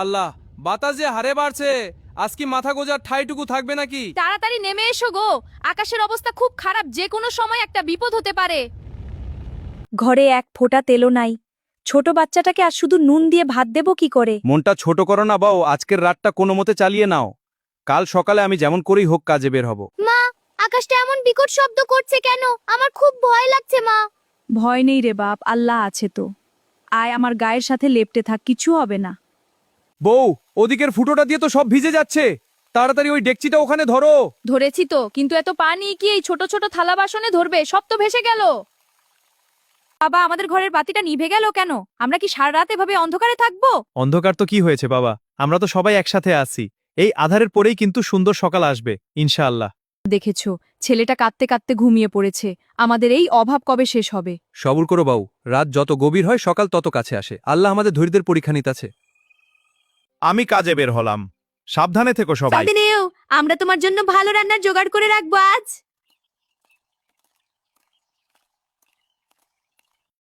আল্লাহ, বাতাস যে হারে বাড়ছে, আজ কি মাথা গোজার ঠাইটুকু থাকবে নাকি? তাড়াতাড়ি নেমে এসো গো, আকাশের অবস্থা খুব খারাপ, যে কোনো সময় একটা বিপদ হতে পারে। ঘরে এক ফোঁটা তেলও নাই। ছোট বাচ্চাটাকে আর শুধু নুন দিয়ে ভাত দেব কি করে? মনটা ছোট করো না বাও, আজকের রাতটা কোনো মতে চালিয়ে নাও। কাল সকালে আমি যেমন করেই হোক কাজে বের হব। মা, আকাশটা এমন বিকট শব্দ করছে কেন? আমার খুব ভয় লাগছে মা। ভয় নেই রে বাপ, আল্লাহ আছে তো। আয় আমার গায়ের সাথে লেপটে থাক, কিছু হবে না। বউ, ওদিকের ফুটোটা দিয়ে তো সব ভিজে যাচ্ছে, তাড়াতাড়ি ওই ডেকচিটা ওখানে ধরো। ধরেছি তো, কিন্তু এত পানি কি এই ছোট ছোট থালা বাসনে ধরবে? সব তো ভেসে গেল। বাবা, আমাদের ঘরের বাতিটা নিভে গেল কেন? আমরা কি সারা রাত এভাবে অন্ধকারে থাকবো? অন্ধকার তো কি হয়েছে বাবা, আমরা তো সবাই একসাথে আছি। এই আধারের পরেই কিন্তু সুন্দর সকাল আসবে ইনশাআল্লাহ। দেখেছো, ছেলেটা কাঁদতে কাঁদতে ঘুমিয়ে পড়েছে। আমাদের এই অভাব কবে শেষ হবে? সবুর করো বাউ, রাত যত গভীর হয় সকাল তত কাছে আসে। আল্লাহ আমাদের ধৈর্যের পরীক্ষা নিতেছে। আমি কাজে বের হলাম, সাবধানে থেকো সবাই। আমরা তোমার জন্য ভালো রান্নার জোগাড় করে রাখবো আজ।